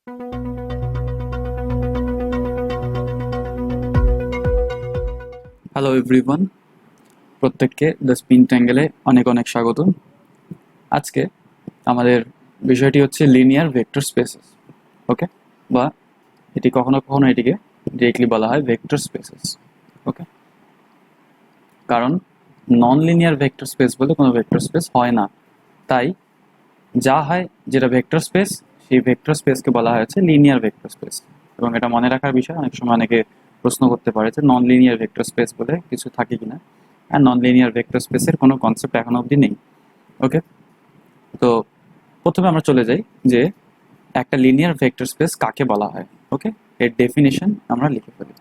Hello everyone, প্রত্যেককে the spin ট্যাঙ্গেলে অনেক অনেক স্বাগতম। আজকে আমাদের বিষয়টি হচ্ছে লিনিয়ার ভেক্টর স্পেসেস। ওকে, বা এটি কখনো কখনো এটিকে ডিরেক্টলি বলা হয় ভেক্টর স্পেসেস। ওকে, কারণ নন লিনিয়ার ভেক্টর স্পেস বলে কোনো ভেক্টর স্পেস হয় না, তাই যা হয় যেটা ভেক্টর স্পেস সেই ভেক্টর স্পেসকে বলা হয়েছে লিনিয়ার ভেক্টর স্পেস। এবং এটা মনে রাখার বিষয়, অনেক সময় অনেকে প্রশ্ন করতে পারে যে নন লিনিয়ার ভেক্টর স্পেস বলে কিছু থাকে কিনা। আর নন লিনিয়ার ভেক্টর স্পেসের কোনো কনসেপ্ট এখনো অবধি নেই। ওকে, তো প্রথমে আমরা চলে যাই যে একটা লিনিয়ার ভেক্টর স্পেস কাকে বলা হয়। ওকে, এর ডেফিনেশন আমরা লিখে ফেলি।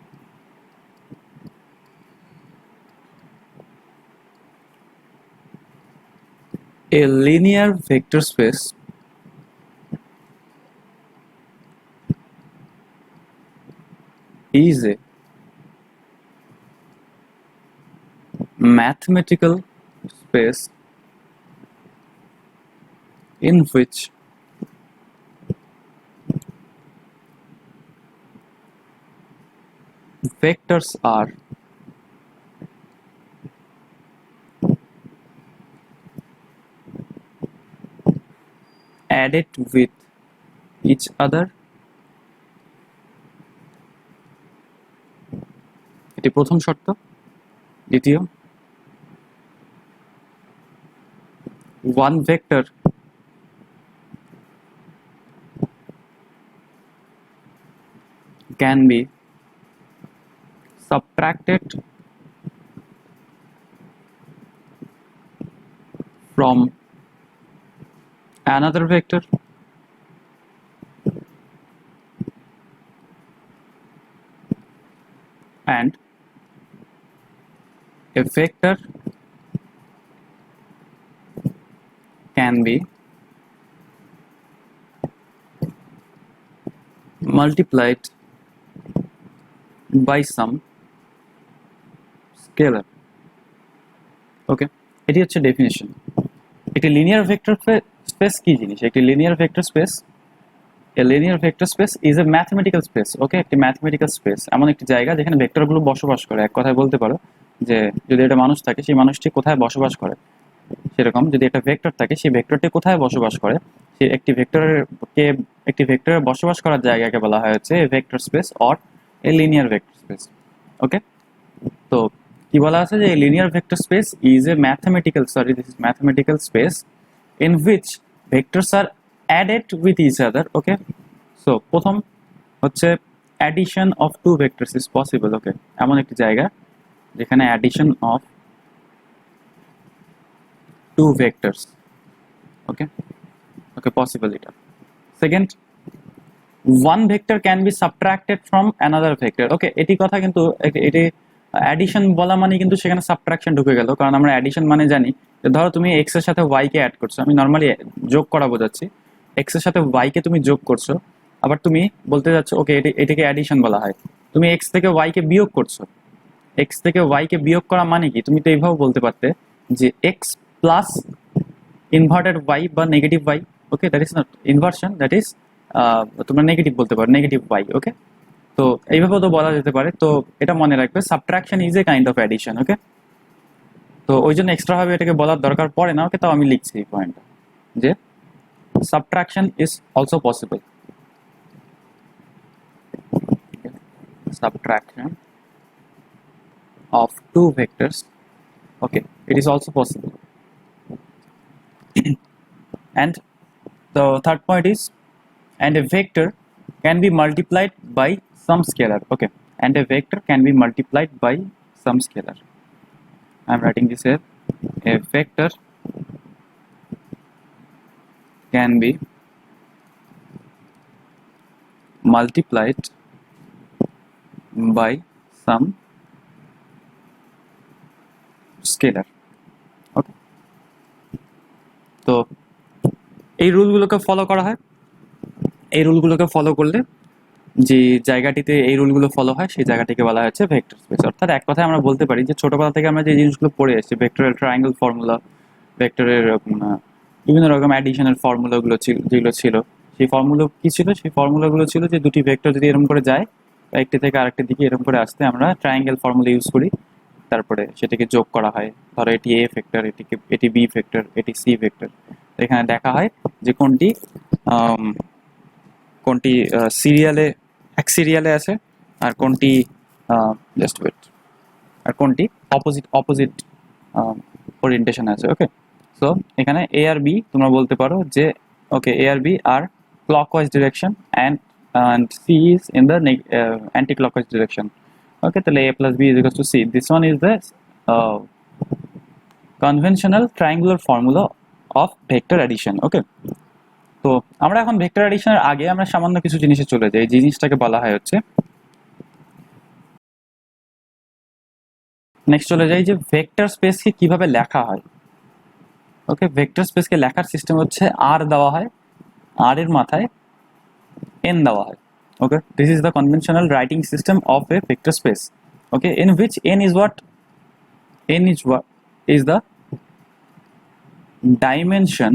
A linear vector space is a mathematical space in which vectors are added with each other. এটি প্রথম শর্ত। দ্বিতীয়, one vector can be subtracted from another vector and a vector can be multiplied by some scalar. ওকে, এটি হচ্ছে definition. একটি linear vector space কি জিনিস? একটি linear vector space, a linear vector space is a mathematical space. ওকে, একটি mathematical space এমন একটি জায়গা যেখানে ভেক্টরগুলো বসবাস করে। এক কথায় বলতে পারো যে যদি একটা মানুষ থাকে, সেই মানুষটি কোথায় বসবাস করে, সেরকম যদি একটা ভেক্টর থাকে, সেই ভেক্টরটি কোথায় বসবাস করে, সেই একটি ভেক্টরের বসবাস করার জায়গাকে বলা হয়েছে a vector space or a linear vector space. Okay, তো কি বলা আছে যে linear vector space is a mathematical space in which vectors are added with each other. Okay, so প্রথম হচ্ছে addition of two vectors is possible. Okay, এমন একটি জায়গা যেখানে addition of two vectors okay okay possible এটা। Second, one vector can be subtracted from another vector. Okay, এটি কথা কিন্তু এটি অ্যাডিশন বলা মানে কিন্তু সেখানে সাবট্রাকশন ঢুকে গেল, কারণ আমরা অ্যাডিশন মানে জানি যে ধরো তুমি এক্স এর সাথে ওয়াই কে অ্যাড করছো, আমি নর্মালি যোগ করা বোঝাচ্ছি, এক্স এর সাথে ওয়াই কে তুমি যোগ করছো, আবার তুমি বলতে যাচ্ছ ওকে এটিকে অ্যাডিশন বলা হয়। তুমি এক্স থেকে ওয়াই কে বিয়োগ করছো, এক্স থেকে ওয়াই কে বিয়োগ করা মানে কি? তুমি তো এইভাবে বলতে পারতে যে এক্স প্লাস ইনভার্টেড ওয়াই বা negative Y. Okay, that is not inversion, that is তোমরা নেগেটিভ বলতে পারো, নেগেটিভ ওয়াই। ওকে, তো এইভাবেও তো বলা যেতে পারে। তো এটা মনে রাখবে, subtraction is a kind of addition. Okay, তো ওই জন্য এক্সট্রা ভাবে এটাকে বলার দরকার পড়ে না। ওকে, তাও আমি লিখছি এই পয়েন্টটা যে subtraction is also possible. Subtraction of two vectors, okay, it is also possible. And the third point is, and a vector can be multiplied by some scalar. Okay, and a vector can be multiplied by some scalar. I am writing this here. A vector can be multiplied by some scalar. Okay, তো এই রুলগুলোকে follow করা হয়। এই রুলগুলোকে follow করলে যে জায়গাটিতে এই রুলগুলো follow হয় সেই জায়গাটিকে বলা হচ্ছে ভেক্টর স্পেস। অর্থাৎ এক কথায় আমরা বলতে পারি যে ছোটবেলা থেকে আমরা যে জিনিসগুলো পড়ে এসেছি, ভেক্টরের ট্রায়াঙ্গেল ফর্মুলা, ভেক্টরের বিভিন্ন রকম অ্যাডিশনের ফর্মুলাগুলো যেগুলো ছিল, সেই ফর্মুলা কি ছিল, সেই ফর্মুলাগুলো ছিল যে দুটি ভেক্টর যদি এরকম করে যায় একটি থেকে আরেকটি দিকে এরকম করে আসতে আমরা ট্রায়াঙ্গেল ফর্মুলা ইউজ করি, তারপরে সেটাকে যোগ করা হয়। ধরো এটি এ ভেক্টর, এটি বি ভেক্টর, এটি সি ভেক্টর। এখানে দেখা হয় যে কোনটি কোনটি সিরিয়ালে এক সিরিয়ালে আছে আর কোনটি জাস্ট ওয়েট, আর কোনটি অপোজিট অপোজিট ওরিয়েন্টেশন আছে। ওকে, সো এখানে এ আর বি তোমরা বলতে পারো যে ওকে এ আর বি আর clockwise direction and c is in the anti-clockwise direction. Okay, তাহলে a plus b is equals to c. This one is the uh, conventional triangular formula of vector addition. Okay, তো আমরা এখন vector অ্যাডিশনের আগে আমরা সামান্য কিছু জিনিসে চলে যাই। এই জিনিসটাকে বলা হয় হচ্ছে নেক্সট চলে যাই যে ভেক্টর স্পেসকে কিভাবে লেখা হয়। ওকে, ভেক্টর স্পেসকে লেখার সিস্টেম হচ্ছে আর দেওয়া হয়, আর এর মাথায় n দেওয়া হয়। Okay, this is the conventional writing system of a vector space. Okay, in which n is what is the dimension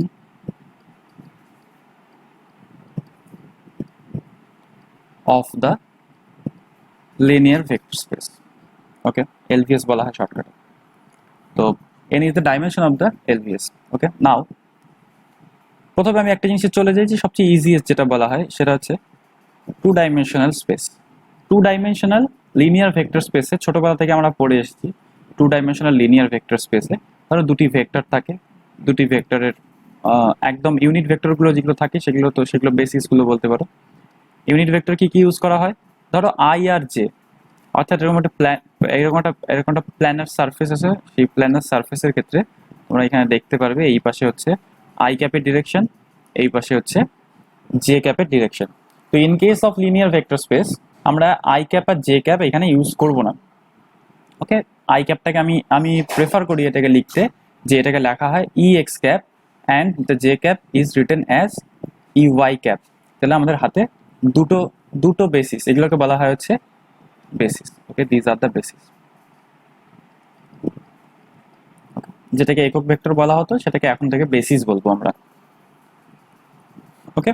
of the linear vector space. Okay, LVS বলা হয় শর্টকাটে। তো n is the dimension of the LVS. Okay, now প্রথমে আমি একটা জিনিসে চলে যাই যে সবচেয়ে ইজিয়েস্ট যেটা বলা হয় সেটা হচ্ছে two dimensional space. Two dimensional linear vector স্পেসে ছোটবেলা থেকে আমরা পড়ে এসেছি। টু ডাইমেনশনাল লিনিয়ার ভেক্টর স্পেসে ধরো দুটি ভেক্টর থাকে, দুটি ভেক্টরের একদম ইউনিট ভেক্টরগুলো যেগুলো থাকে সেগুলো বেসিসগুলো বলতে পারো। ইউনিট ভেক্টর কি কি ইউজ করা হয়, ধরো আই আর জে, অর্থাৎ এরকম একটা প্ল্যানার সারফেস আছে। সেই প্ল্যানার সারফেসের ক্ষেত্রে তোমরা এখানে দেখতে পারবে এই পাশে হচ্ছে আই ক্যাপের ডিরেকশন, এই পাশে হচ্ছে জে ক্যাপের ডিরেকশন। তো in case of linear vector space আমরা আই ক্যাপ আর জে ক্যাপ এখানে ইউজ করব না। ওকে, আই ক্যাপটাকে আমি প্রেফার করি এটাকে লিখতে, যে এটাকে লেখা হয় E X cap and the J cap is written as E Y cap. তাহলে আমাদের হাতে দুটো দুটো বেসিস, এগুলোকে বলা হয় হচ্ছে basis. Okay, these are the basis. যেটাকে একক ভেক্টর বলা হতো সেটাকে এখন থেকে বেসিস বলবো আমরা। ওকে,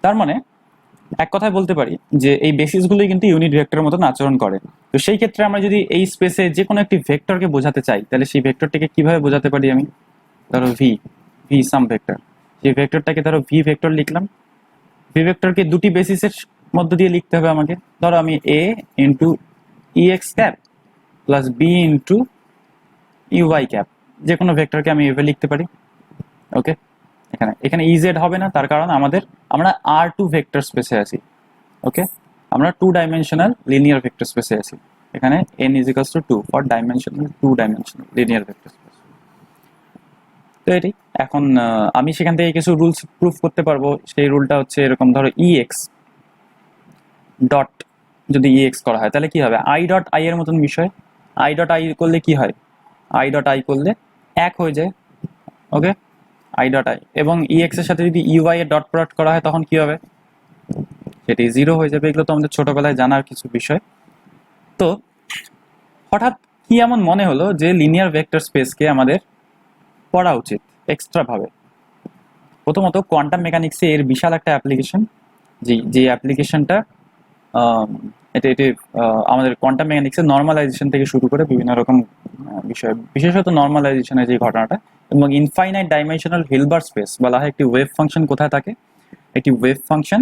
তার মানে এক কথায় বলতে পারি যে এই বেসিসগুলোই কিন্তু ইউনিট ভেক্টরের মতন আচরণ করে। তো সেই ক্ষেত্রে আমরা যদি এই স্পেসে যে কোনো একটি ভেক্টরকে বোঝাতে চাই তাহলে সেই ভেক্টরটাকে কিভাবে বোঝাতে পারি আমি, ধরো ভি ভি সাম ভেক্টর, সেই ভেক্টরটাকে ধরো ভি ভেক্টর লিখলাম। ভি ভেক্টরকে দুটি বেসিসের মধ্য দিয়ে লিখতে হবে আমাকে। ধরো আমি A into E X cap plus B into E Y cap, যে কোনো ভেক্টরকে আমি এভাবে লিখতে পারি। ওকে, এখানে এখানে ইজেড হবে না, তার কারণ আমরা আর টু ভেক্টর স্পেসে আছি। ওকে, আমরা টু ডাইমেনশনাল লিনিয়ার ভেক্টর স্পেসে আছি। এখানে n is equals to 2 for dimensional two dimensional linear vector space. তো এটি এখন আমি সেখান থেকে কিছু রুলস প্রুফ করতে পারবো। সেই রুলটা হচ্ছে এরকম, ধরো ex ডট যদি ex করা হয় তাহলে কি হবে, i ডট i এর মতন বিষয়। i ডট i করলে কি হয়, i ডট i করলে এক হয়ে যায়। ওকে, i ডট i এবং ex এর সাথে যদি ey এর ডট প্রোডাক্ট করা হয় তখন কি হবে, সেটি জিরো হয়ে যাবে। এগুলো তো আমাদের ছোটবেলায় জানার কিছু বিষয়। তো হঠাৎ কি এমন মনে হলো যে লিনিয়ার ভেক্টর স্পেসকে আমাদের পড়া উচিত এক্সট্রা ভাবে। প্রথমত কোয়ান্টাম মেকানিক্সে এর বিশাল একটা অ্যাপ্লিকেশন, যে অ্যাপ্লিকেশনটা এটি আমাদের কোয়ান্টাম মেকানিক্সের নর্মালাইজেশন থেকে শুরু করে বিভিন্ন রকম বিষয়, বিশেষত নর্মালাইজেশনের যে ঘটনাটা এবং ইনফাইনাইট ডাইমেনশনাল হিলবার্ট স্পেস বলা হয়। একটি ওয়েভ ফাংশন কোথায় থাকে, একটি ওয়েভ ফাংশন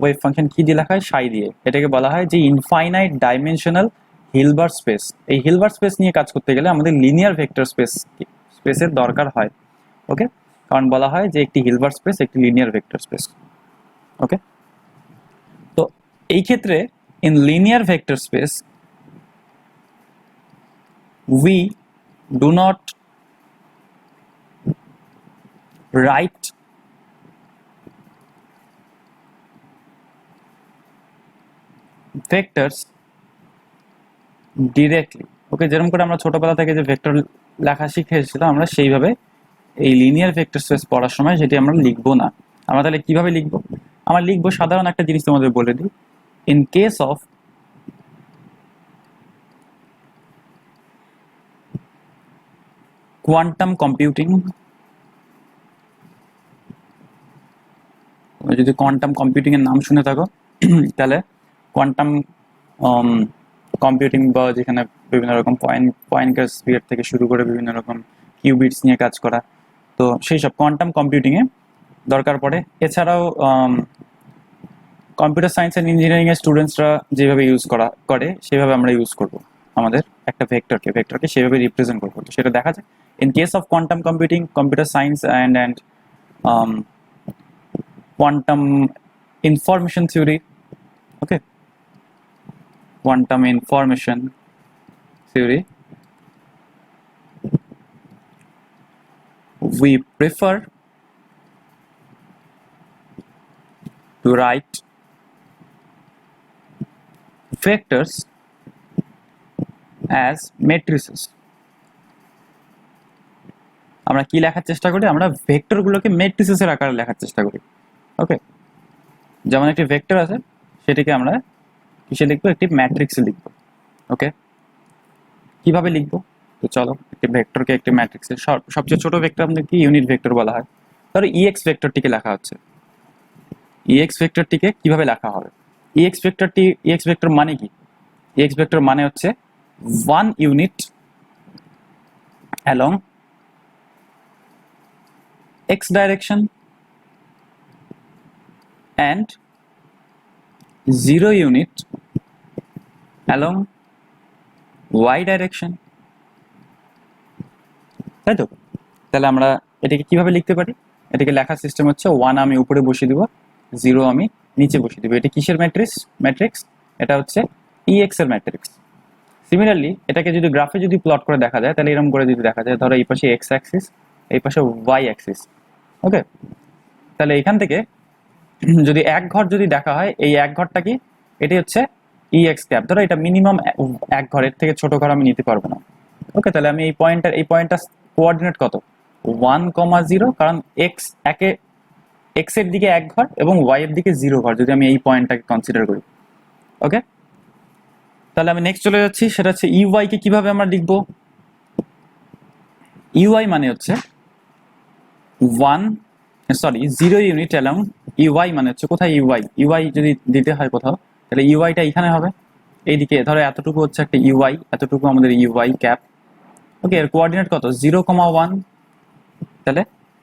ওয়েভ ফাংশন কি দিয়ে লেখা হয়, সাই দিয়ে। এটাকে বলা হয় যে ইনফাইনাইট ডাইমেনশনাল হিলবার্ট স্পেস। এই হিলবার্ট স্পেস নিয়ে কাজ করতে গেলে আমাদের লিনিয়ার ভেক্টর স্পেসের দরকার হয়। ওকে, কারণ বলা হয় যে একটি হিলবার্ট স্পেস একটি লিনিয়ার ভেক্টর স্পেস। ওকে, তো এই ক্ষেত্রে in linear vector space we do not write vectors directly. Okay, যেরকম করে আমরা ছোটবেলা থেকে যে ভেক্টর লেখা শিখে এসেছিলাম আমরা সেইভাবে এই লিনিয়ার ভেক্টর স্পেস পড়ার সময় সেটি আমরা লিখবো না। আমরা তাহলে কিভাবে লিখবো, আমরা লিখবো সাধারণ একটা জিনিস তোমাদের বলে দিই। In case of quantum computing যদি কোয়ান্টাম কম্পিউটিং এর নাম শুনে থাকো তাহলে কোয়ান্টাম কম্পিউটিং বা যেখানে বিভিন্ন রকম পয়েন্টার স্পিয়ার থেকে শুরু করে বিভিন্ন রকম কিউবিটস নিয়ে কাজ করা, তো সেই সব কোয়ান্টাম কম্পিউটিং এ দরকার পড়ে। এছাড়াও কম্পিউটার সায়েন্স অ্যান্ড ইঞ্জিনিয়ারিং এর স্টুডেন্টসরা যেভাবে ইউজ করে সেভাবে আমরা ইউজ করব আমাদের একটা ভেক্টরকে সেভাবে রিপ্রেজেন্ট করবো। তো সেটা দেখা যায় in case of quantum computing, computer science and quantum information theory. Okay, quantum information theory, we prefer to write vectors as matrices. আমরা কি লেখার চেষ্টা করি? আমরা ভেক্টর গুলোকে ম্যাট্রিসেসের আকারে লেখার চেষ্টা করি। ওকে, যেমন একটি ভেক্টর আছে, সেটাকে আমরা কিসে লিখবো? একটি ম্যাট্রিক্সে লিখবো। ওকে, কিভাবে লিখবো? তো চলো, একটি ভেক্টরকে একটি ম্যাট্রিক্সে, সবচেয়ে ছোট ভেক্টর আমাদেরকে ইউনিট ভেক্টর বলা হয়। ধরো ইএক্স ভেক্টরটিকে লেখা হচ্ছে, ইএক্স ভেক্টরটিকে কিভাবে লেখা হবে? ইএক্স ভেক্টর মানে কি? ইএক্স ভেক্টর মানে হচ্ছে 1 unit along x direction and 0 unit along y direction, তাই তো? তাহলে আমরা এটাকে কিভাবে লিখতে পারি? এটাকে লেখার সিস্টেম হচ্ছে 1 আমি উপরে বসিয়ে দিব, 0 আমি নিচে বসিয়ে দিব। এটা কিসের ম্যাট্রিক্স? এটা হচ্ছে EX এর ম্যাট্রিক্স। সিমিলারলি এটাকে যদি গ্রাফে যদি প্লট করে দেখা যায়, তাহলে এরকম করে যদি দেখা যায়, ধরো এই পাশে x অ্যাক্সিস, এই পাশে y অ্যাক্সিস। ওকে, তাহলে এখান থেকে যদি এক ঘর যদি দেখা হয়, এই এক ঘরটা কি? এটি হচ্ছে EX ক্যাপ। ধরো এটা মিনিমাম এক ঘরের থেকে ছোট ঘর আমি নিতে পারবো না। ওকে, তাহলে আমি এই পয়েন্টটা কোঅর্ডিনেট কত? 1,0, কারণ x এর দিকে এক ঘর এবং y এর দিকে 0 ঘর, যদি আমি এই পয়েন্টটাকে কনসিডার করি। ওকে, তাহলে আমি নেক্সট চলে যাচ্ছি, সেটা হচ্ছে ইউআই কে কিভাবে আমরা লিখবো? ইউআই মানে হচ্ছে 0 ইউনিট অ্যালং, ইউআই মানে হচ্ছে কোথায় ইউআই যদি দিতে হয় কোথাও, তাহলে ইউআইটা এখানে হবে। এইদিকে ধরো এতটুকু হচ্ছে একটা ইউআই, এতটুকু আমাদের ইউআই ক্যাপ। ওকে, এর কোঅর্ডিনেট কত? 0,1। তাহলে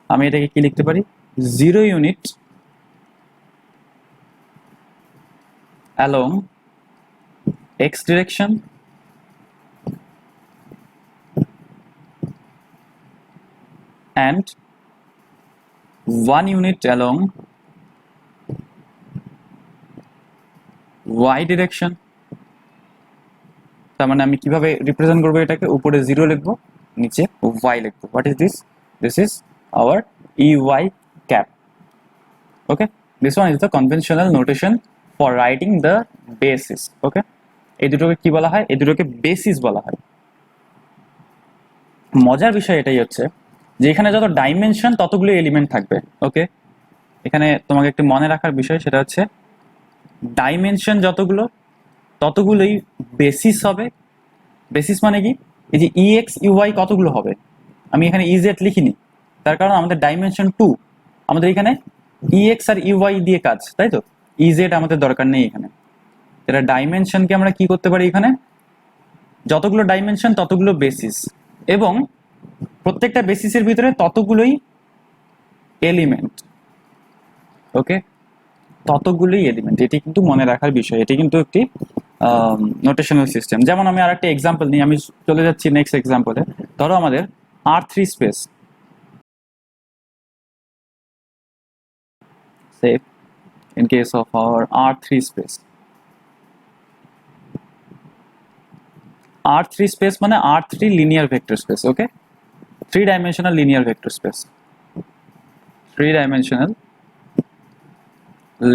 আমি এটাকে কি লিখতে পারি? 0 unit along x direction and 1 unit along y direction। তার মানে আমি কিভাবে রিপ্রেজেন্ট করবো এটাকে? উপরে 0 লিখবো, নিচে y লিখবো। What is this? This is our EY cap. Okay, this one is the conventional notation for writing the basis. Okay, এই দুটোকে কি বলা হয়? এই দুটোকে বেসিস বলা হয়। মজার বিষয় এটাই হচ্ছে যে এখানে যত ডাইমেনশন ততগুলো এলিমেন্ট থাকবে। ওকে, এখানে তোমাকে একটু মনে রাখার বিষয় সেটা হচ্ছে ডাইমেনশন যতগুলো ততগুলোই বেসিস হবে। বেসিস মানে কি? এই যে EX EY কতগুলো হবে, আমি এখানে EZ লিখিনি, তার কারণ আমাদের ডাইমেনশন 2, আমাদের এখানে EX আর EY দিয়ে কাজ, তাই তো? EZ আমাদের দরকার নেই এখানে। এটা ডাইমেনশনকে আমরা কি করতে পারি? এখানে যতগুলো ডাইমেনশন ততগুলো বেসিস, এবং প্রত্যেকটা বেসিসের ভিতরে ততগুলোই এলিমেন্ট। ওকে, ততগুলোই এলিমেন্ট, এটি কিন্তু মনে রাখার বিষয়। এটি কিন্তু একটি নোটেশনাল সিস্টেম। যেমন আমি আরেকটা এক্সাম্পল নিই, আমি চলে যাচ্ছি নেক্সট এক্সাম্পলে। ধরো আমাদের R3 space, say in case of our R3 space, R3 space মানে R3 linear vector space. Okay, 3-dimensional linear vector space, 3-dimensional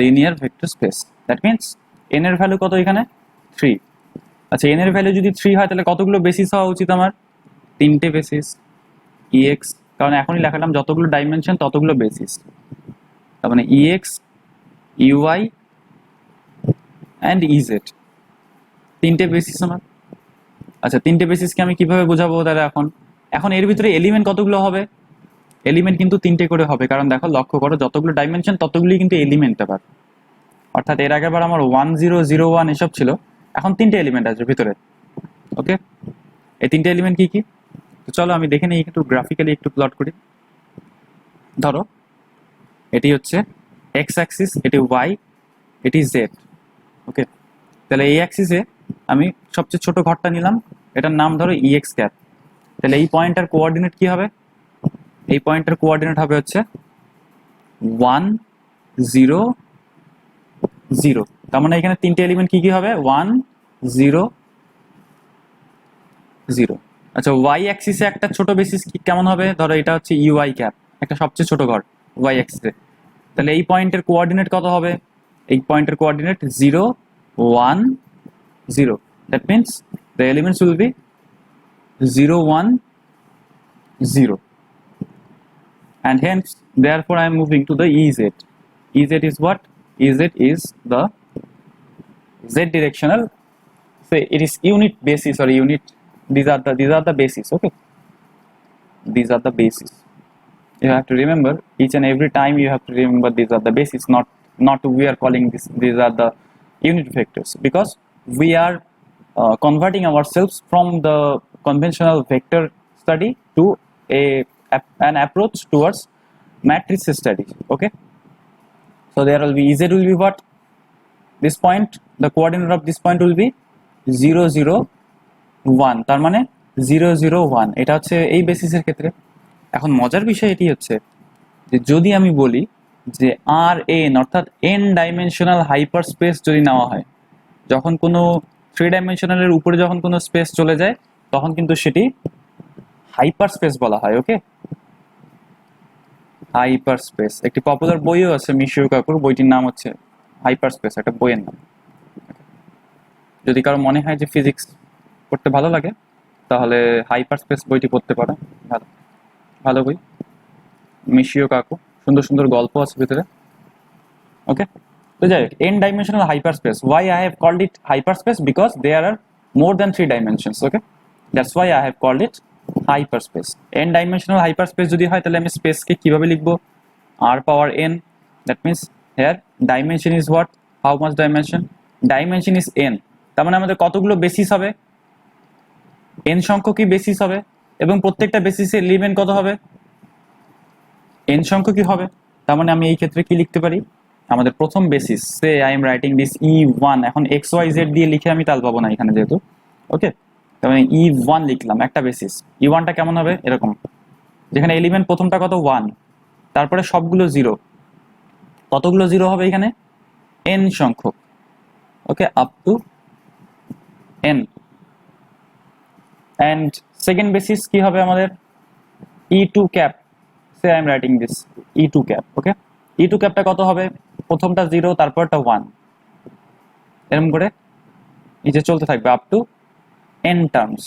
linear vector space. That means n এর ভ্যালু কত এখানে? 3। আচ্ছা, n এর ভ্যালু যদি 3 হয় তাহলে কতগুলো বেসিস হওয়া উচিত আমার? 3টে বেসিস। EX, কারণ এখনই লেখালাম যতগুলো ডাইমেনশন ততগুলো বেসিস, তার মানে EX EY and EZ 3টে বেসিস আমার। আচ্ছা, 3টে বেসিসকে আমি কিভাবে বোঝাবো তাহলে? এখন এর ভিতরে এলিমেন্ট কতগুলো হবে? এলিমেন্ট কিন্তু 3টে করে হবে, কারণ দেখো লক্ষ্য করো যতগুলো ডাইমেনশন ততগুলি কিন্তু এলিমেন্ট আবার। অর্থাৎ এর আগেবার আমার 1 0 0 1 এসব ছিল, এখন 3টে এলিমেন্ট আছে ভিতরে। ওকে, এই 3টে এলিমেন্ট কি কি? তো চলো আমি দেখে নিই, একটু গ্রাফিক্যালি একটু প্লট করি। ধরো এটি হচ্ছে এক্স অ্যাক্সিস, এটি ওয়াই, এটি জেড। ওকে, তাহলে এই অ্যাক্সিসে আমি সবচেয়ে ছোট ঘরটা নিলাম, এটার নাম ধরো ইএক্স ক্যাপ। তাহলে এই পয়েন্টের কোঅর্ডিনেট কি হবে? এই পয়েন্টের কোঅর্ডিনেট হবে হচ্ছে 1 0 0। তার মানে এখানে 3টে এলিমেন্ট কি কি হবে? 1 0 0। আচ্ছা, ওয়াই অ্যাক্সিসে একটা ছোট বেসিস কি কেমন হবে? ধরো এটা হচ্ছে ইউআই ক্যাপ, একটা সবচেয়ে ছোট ঘর ওয়াই অ্যাক্সিসে। তাহলে এই পয়েন্টের কোঅর্ডিনেট কত হবে? এই পয়েন্টের coordinate 0 1 0। That means the elements will be 0 1 0, and hence therefore I am moving to the EZ. EZ is what? EZ is the Z directional, say it is unit basis or unit. These are the basis. Okay, these are the basis. You have to remember each and every time. You have to remember these are the basis, not we are calling this, these are the unit vectors, because we are converting ourselves from the conventional vector study to an approach towards matrix study. Okay, so there will be EZ will be what? This point, the coordinate of this point will be 0 0 1, তার মানে 0 0 1। এটা হচ্ছে এই বেসিসের ক্ষেত্রে। এখন মজার বিষয় এটি হচ্ছে যে যদি আমি বলি যে আর এন অর্থাৎ এন ডাইমেনশনাল হাইপার স্পেস যদি নেওয়া হয়, যখন কোনো 3 ডাইমেনশনালের উপরে যখন কোনো স্পেস চলে যায় তখন কিন্তু সেটি হাইপার স্পেস বলা হয়। ওকে, হাইপার স্পেস একটি পপুলার বইও আছে মিশিও কাকুর, বইটির নাম হচ্ছে হাইপার স্পেস, একটা বইয়ের নাম। যদি কারো মনে হয় যে ফিজিক্স পড়তে ভালো লাগে তাহলে হাইপার স্পেস বইটি পড়তে পারো, ভালো ভালো বই, মিশিও কাকু, সুন্দর সুন্দর গল্প আছে ভিতরে। ওকে, তো যাই হোক, n dimensional hyperspace, why I have called it hyperspace? Because there are more than 3 dimensions. Okay, that's why I have called it hyperspace. n dimensional hyperspace যদি হয় তাহলে আমি স্পেস কে কিভাবে লিখবো? r power n, that means here dimension is what? How much dimension? Dimension is n, তার মানে আমাদের কতগুলো বেসিস হবে? n সংখ্যকই বেসিস হবে, এবং প্রত্যেকটা বেসিসে এলিমেন্ট কত হবে? n সংখ্যকই হবে। তার মানে আমি এই ক্ষেত্রে কি লিখতে পারি? আমাদের প্রথম basis, say I am writing this E1, এখন XYZ দিয়ে লিখে আমি তাল পাবো না এখানে যেহেতু। ওকে, তার মানে E1 লিখলাম একটা বেসিস। E1টা কেমন হবে? এরকম, যেখানে এলিমেন্ট প্রথমটা কত? 1, তারপরে সবগুলো 0। কতগুলো 0 হবে এখানে? n সংখ্যক। Okay, up to n। And second basis কি হবে আমাদের? E2 cap, say I am writing this E2 cap. Okay, E2 ক্যাপটা কত হবে? প্রথমটা 0, তারপরটা 1, এরকম করে এই যে চলতে থাকবে up to n terms.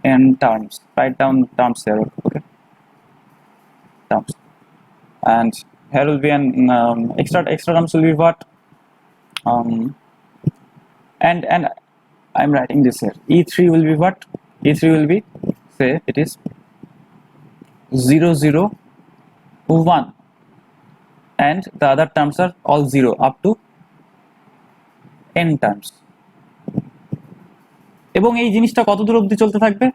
n terms, write down terms here. Okay, terms, and here will be an extra terms will be what? And I'm writing this here. E3 will be what? E3 will be, say it is 0 0 1, and the other terms are all 0 up to n terms. এবং এই জিনিসটা কত দূর অবধি চলতে থাকবে?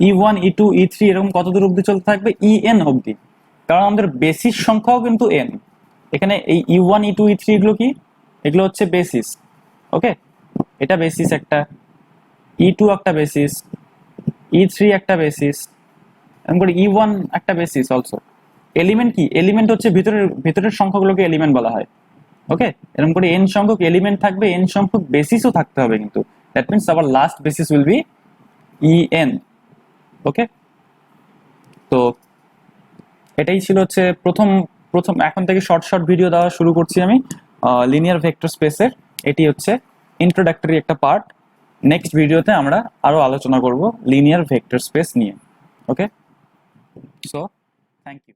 E1 E2 E3 এরকম কত দূর অবধি চলতে থাকবে? En অবধি, কারণ আমাদের বেসিস সংখ্যাও কিন্তু n। এখানে এই E1 E2 E3 এগুলো কি? এগুলো হচ্ছে বেসিস। ওকে, এটা বেসিস একটা, E2 একটা বেসিস, E3 একটা বেসিস, এরকম করে E1 একটা বেসিস অলসো। এলিমেন্ট কি? এলিমেন্ট হচ্ছে ভিতরের সংখ্যাগুলোকে এলিমেন্ট বলা হয়। ওকে, এরকম করে n সংখ্যক এলিমেন্ট থাকবে, n সংখ্যক বেসিসও থাকতে হবে কিন্তু। That means our last basis will be En। Okay, তো এটাই ছিল হচ্ছে প্রথম এখন থেকে শর্ট ভিডিও দেওয়া শুরু করছি আমি লিনিয়ার ভেক্টর স্পেসের। এটি হচ্ছে ইন্ট্রোডাক্টরি একটা পার্ট। নেক্সট ভিডিওতে আমরা আরো আলোচনা করব লিনিয়ার ভেক্টর স্পেস নিয়ে। ওকে, সো থ্যাংক ইউ।